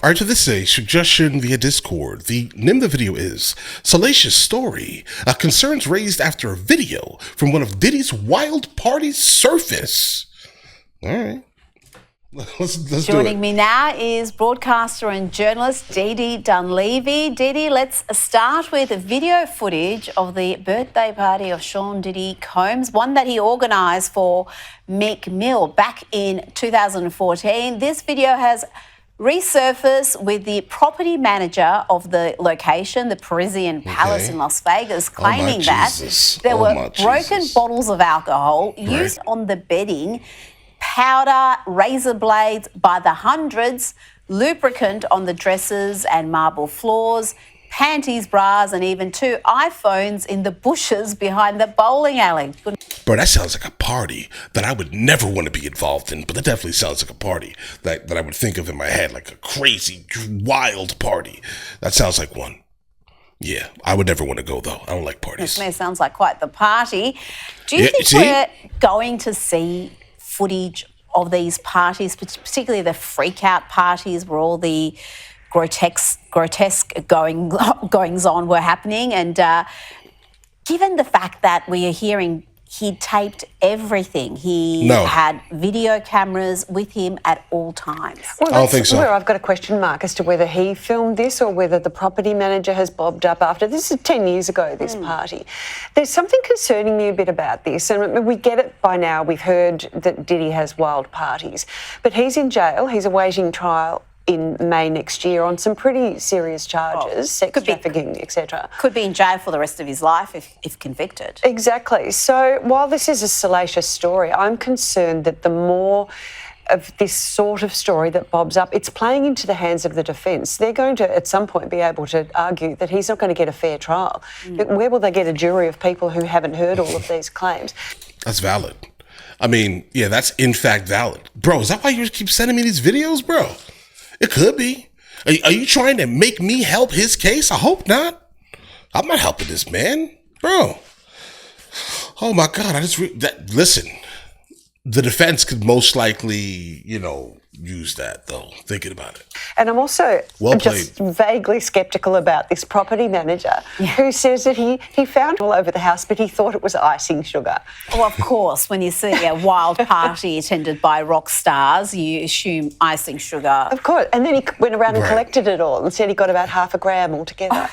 All right, so this is a suggestion via Discord. The name of the video is Salacious Story. Concerns raised after a video from one of Diddy's wild parties surface. All right. Let's Joining me now is broadcaster and journalist Diddy Dunleavy. Diddy, let's start with video footage of the birthday party of Sean Diddy Combs, one that he organised for Meek Mill back in 2014. This video has resurfaced with the property manager of the location, the Parisian Palace in Las Vegas, claiming that there were broken bottles of alcohol used on the bedding, powder, razor blades by the hundreds, lubricant on the dressers and marble floors, panties, bras, and even 2 iPhones in the bushes behind the bowling alley. Bro, that sounds like a party that I would never want to be involved in, but that definitely sounds like a party that I would think of in my head, like a crazy, wild party. That sounds like one. Yeah, I would never want to go, though. I don't like parties. This sounds like quite the party. Do you think we're going to see footage of these parties, particularly the freak-out parties where all the grotesque goings-on were happening? And given the fact that we are hearing he taped everything, he had video cameras with him at all times. Well, I don't think so. Where I've got a question mark as to whether he filmed this or whether the property manager has bobbed up after. This is 10 years ago, this party. There's something concerning me a bit about this, and we get it by now. We've heard that Diddy has wild parties, but he's in jail. He's awaiting trial in May next year on some pretty serious charges, sex trafficking, etc. Could be in jail for the rest of his life if convicted. Exactly. So while this is a salacious story, I'm concerned that the more of this sort of story that bobs up, it's playing into the hands of the defence. They're going to, at some point, be able to argue that he's not going to get a fair trial. Where will they get a jury of people who haven't heard all of these claims? That's valid. I mean, yeah, that's in fact valid. Bro, is that why you keep sending me these videos, bro? It could be. Are you trying to make me help his case? I hope not. I'm not helping this man, bro. Oh my God! Listen. The defense could most likely, use that though. Thinking about it. And I'm also just vaguely sceptical about this property manager who says that he found all over the house, but he thought it was icing sugar. Well, of course, when you see a wild party attended by rock stars, you assume icing sugar. Of course. And then he went around and collected it all and said he got about 1/2 gram altogether.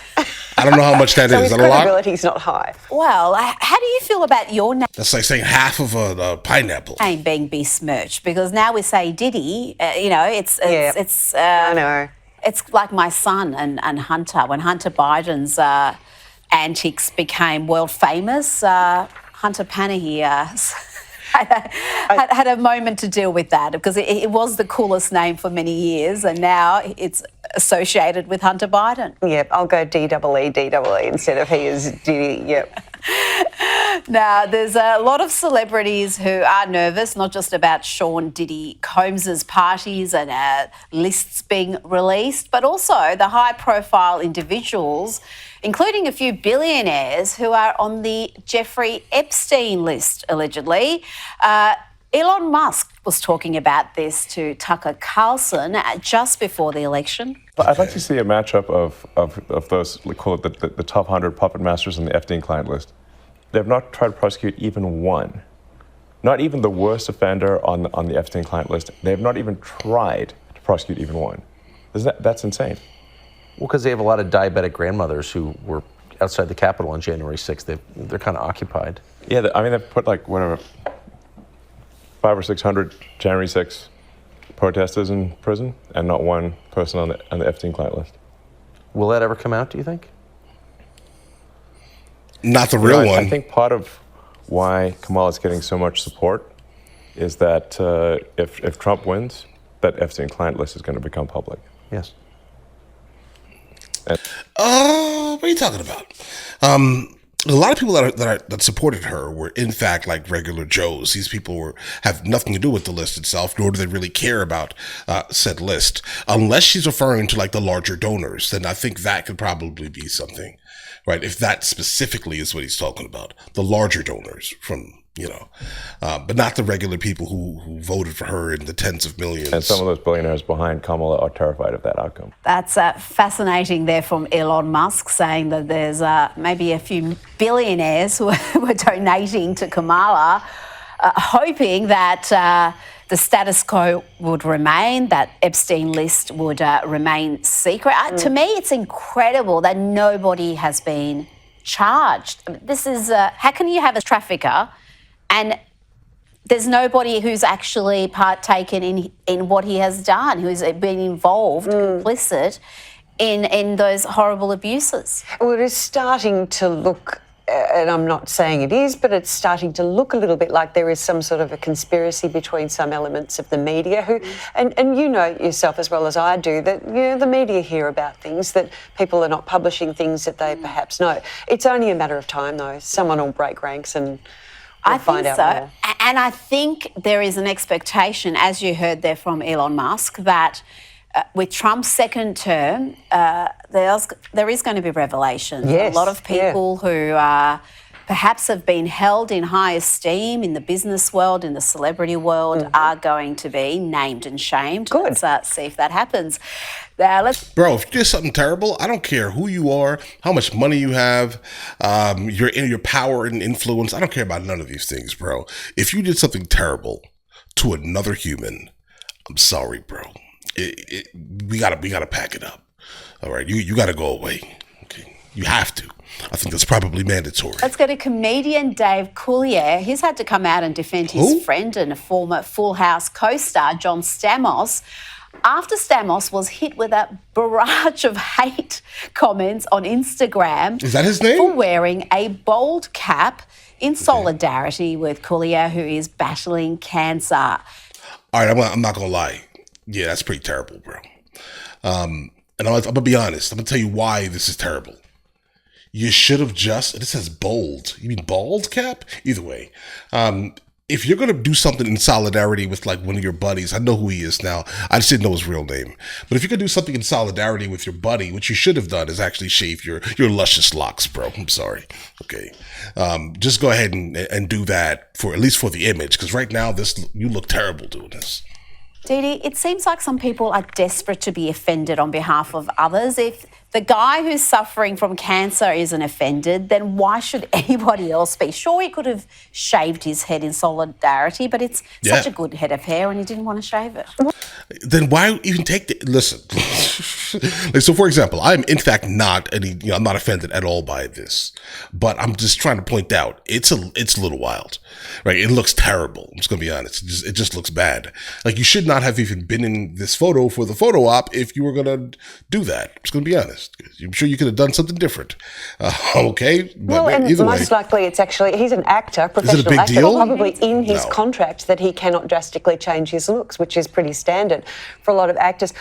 I don't know how much that is. So his is that a lot? credibility's not high. Well, how do you feel about your name? That's like saying half of a pineapple. Being besmirched, because now we say Diddy, it's I know. It's like my son and Hunter. When Hunter Biden's antics became world famous, Hunter Panahi had a moment to deal with that, because it was the coolest name for many years, and now it's associated with Hunter Biden. Yep, I'll go DEE instead of he is Diddy. Yep. Now, there's a lot of celebrities who are nervous, not just about Sean Diddy Combs's parties and lists being released, but also the high-profile individuals, including a few billionaires who are on the Jeffrey Epstein list, allegedly. Elon Musk was talking about this to Tucker Carlson just before the election. I'd like to see a matchup of those, we call it the top 100 puppet masters on the Epstein client list. They've not tried to prosecute even one. Not even the worst offender on the Epstein client list. They have not even tried to prosecute even one. That's insane. Well, because they have a lot of diabetic grandmothers who were outside the Capitol on January 6th. They're kind of occupied. Yeah, they've put 500 or 600 January 6th protesters in prison, and not one person on the Epstein client list. Will that ever come out, do you think? Not the real one. I think part of why Kamala is getting so much support is that if Trump wins, that Epstein client list is going to become public. Yes. What are you talking about? A lot of people that supported her were, in fact, like regular Joes. These people have nothing to do with the list itself, nor do they really care about said list. Unless she's referring to like the larger donors, then I think that could probably be something, right? If that specifically is what he's talking about, the larger donors from you know, but not the regular people who voted for her in the tens of millions. And some of those billionaires behind Kamala are terrified of that outcome. That's fascinating there from Elon Musk, saying that there's maybe a few billionaires who were donating to Kamala, hoping that the status quo would remain, that Epstein list would remain secret. To me, it's incredible that nobody has been charged. This is, how can you have a trafficker and there's nobody who's actually partaken in what he has done, who's been involved, complicit in those horrible abuses? Well, it is starting to look, and I'm not saying it is, but it's starting to look a little bit like there is some sort of a conspiracy between some elements of the media who, and you know yourself as well as I do, that the media hear about things, that people are not publishing things that they perhaps know. It's only a matter of time, though. Someone will break ranks and we'll find out more. And I think there is an expectation, as you heard there from Elon Musk, that with Trump's second term, there is going to be revelations. Yes, a lot of people who perhaps have been held in high esteem in the business world, in the celebrity world, are going to be named and shamed. Good. Let's see if that happens. Bro, if you did something terrible, I don't care who you are, how much money you have, your power and influence. I don't care about none of these things, bro. If you did something terrible to another human, I'm sorry, bro. We gotta pack it up. All right, you gotta go away. Okay, you have to. I think that's probably mandatory. Let's go to comedian Dave Coulier. He's had to come out and defend his friend and a former Full House co-star, John Stamos, after Stamos was hit with a barrage of hate comments on Instagram. Is that his name? For wearing a bald cap in solidarity with Coulier, who is battling cancer. All right, I'm not gonna lie. Yeah, that's pretty terrible, bro. And I'm gonna be honest. I'm gonna tell you why this is terrible. You should have it says bold. You mean bald cap? Either way. If you're going to do something in solidarity with like one of your buddies, I know who he is now. I just didn't know his real name. But if you're going to do something in solidarity with your buddy, what you should have done is actually shave your luscious locks, bro. I'm sorry. Okay. Just go ahead and do that for at least for the image. Because right now, you look terrible doing this. Diddy, it seems like some people are desperate to be offended on behalf of others. If the guy who's suffering from cancer isn't offended, then why should anybody else be? Sure, he could have shaved his head in solidarity, but it's such a good head of hair and he didn't want to shave it. Then why even take the... Listen. So, for example, I'm in fact not I'm not offended at all by this, but I'm just trying to point out it's a little wild, right? It looks terrible. I'm just going to be honest. It just looks bad. Like, you should not have even been in this photo for the photo op if you were going to do that. I'm just going to be honest. I'm sure you could have done something different. Okay? Well, and most likely it's actually, he's an actor, professional actor. Deal? Probably in his contract that he cannot drastically change his looks, which is pretty standard for a lot of actors.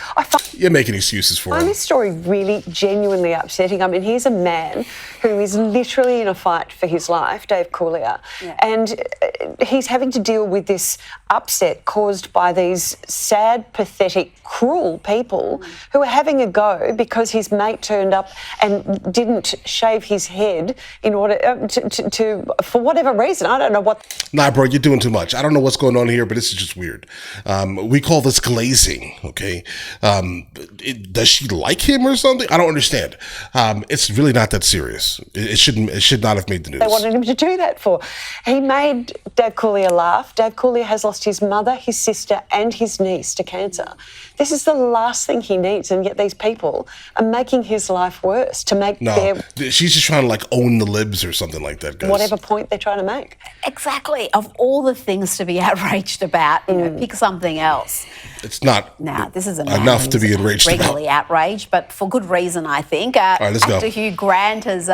You're making excuses for him. I find this story really genuinely upsetting. I mean, here's a man who is literally in a fight for his life, Dave Coulier, and he's having to deal with this upset caused by these sad, pathetic, cruel people who are having a go because his mate turned up and didn't shave his head in order to for whatever reason. I don't know what. Nah, bro, you're doing too much. I don't know what's going on here, but this is just weird. We call this glazing, okay? Does she like him or something? I don't understand. It's really not that serious. It should not have made the news. They wanted him to do that for. He made Dave Coulier laugh. Dave Coulier has lost his mother, his sister, and his niece to cancer. This is the last thing he needs, and yet these people are making his life worse to make she's just trying to like own the libs or something like that, guys. Whatever point they're trying to make. Exactly. Of all the things to be outraged about, pick something else. It's not this is enough to be enraged regularly about. Outraged, but for good reason, I think. All right, let's Actor go. Hugh Grant has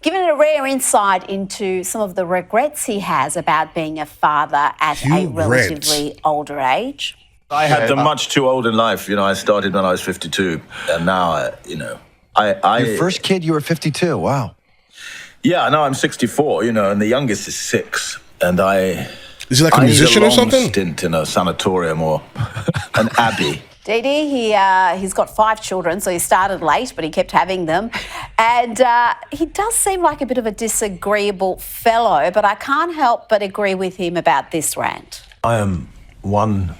given a rare insight into some of the regrets he has about being a father at a relatively older age. I had them much too old in life. I started when I was 52, and now, Your first kid, you were 52. Wow. Yeah, now I'm 64. And the youngest is 6, and Is he like a musician or something? Stint in a sanatorium or an abbey. Diddy, he's got 5 children, so he started late, but he kept having them. And he does seem like a bit of a disagreeable fellow, but I can't help but agree with him about this rant. I am one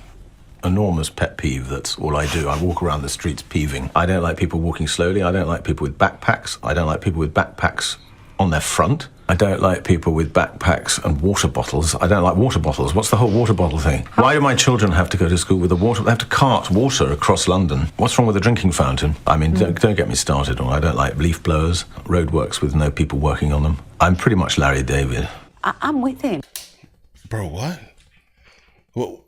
enormous pet peeve. That's all I do. I walk around the streets peeving. I don't like people walking slowly. I don't like people with backpacks. I don't like people with backpacks on their front. I don't like people with backpacks and water bottles. I don't like water bottles. What's the whole water bottle thing? Why do my children have to go to school with a water? They have to cart water across London. What's wrong with a drinking fountain? I mean, don't get me started on. I don't like leaf blowers, roadworks with no people working on them. I'm pretty much Larry David. I'm with him. Bro, what? Well,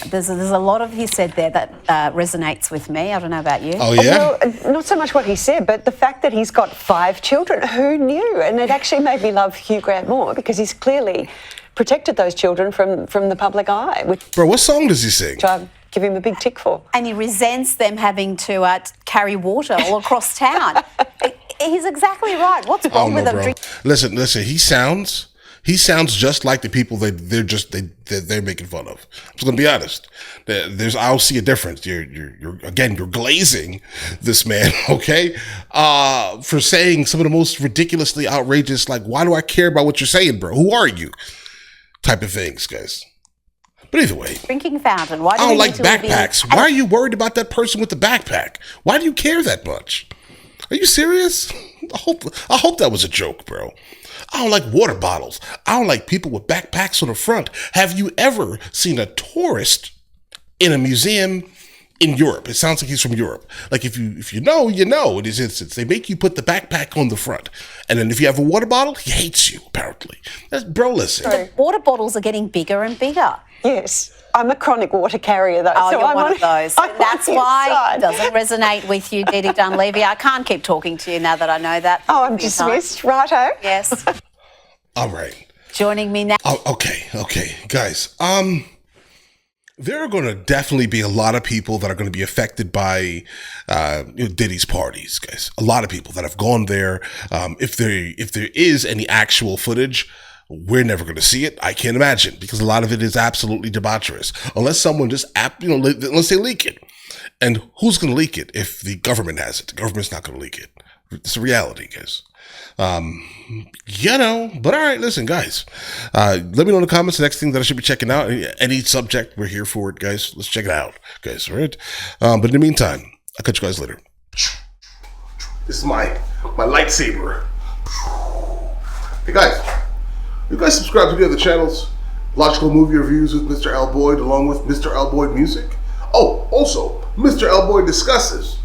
There's a lot of he said there that resonates with me. I don't know about you. oh, yeah? Well, not so much what he said, but the fact that he's got 5 children. Who knew? And it actually made me love Hugh Grant more because he's clearly protected those children from the public eye, which Bro, what song does he sing? I give him a big tick for. And he resents them having to carry water all across town. He's exactly right. What's wrong with them? Listen, he sounds just like the people they're making fun of. I'm just gonna be honest. I'll see a difference. You're glazing this man, okay? For saying some of the most ridiculously outrageous, like, why do I care about what you're saying, bro? Who are you? Type of things, guys. But either way, Drinking fountain. Why do I don't we like need to backpacks. Why are you worried about that person with the backpack? Why do you care that much? Are you serious? I hope that was a joke, bro. I don't like water bottles. I don't like people with backpacks on the front. Have you ever seen a tourist in a museum in Europe? It sounds like he's from Europe. Like if you know, you know in this instance. They make you put the backpack on the front. And then if you have a water bottle, he hates you, apparently. Bro, listen. The water bottles are getting bigger and bigger. Yes. I'm a chronic water carrier, though. Oh, so you're I'm one of those. That's why it doesn't resonate with you, Diddy Dunleavy. I can't keep talking to you now that I know that. Oh, I'm dismissed. Righto. Yes. All right. Joining me now. Oh, okay, guys. There are going to definitely be a lot of people that are going to be affected by Diddy's parties, guys. A lot of people that have gone there. If there is any actual footage, we're never going to see it. I can't imagine, because a lot of it is absolutely debaucherous. Unless someone just, unless they leak it. And who's going to leak it if the government has it? The government's not going to leak it. It's a reality, guys. But all right, listen, guys, let me know in the comments the next thing that I should be checking out. Any subject, we're here for it, guys. Let's check it out, guys. All right. But in the meantime, I'll catch you guys later. This is my lightsaber. Hey, guys, you guys subscribe to the other channels, Logical Movie Reviews with Mr. L. Boyd, along with Mr. L. Boyd Music. Oh, also, Mr. L. Boyd Discusses.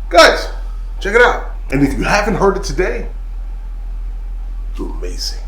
Guys, check it out. And if you haven't heard it today, you're amazing.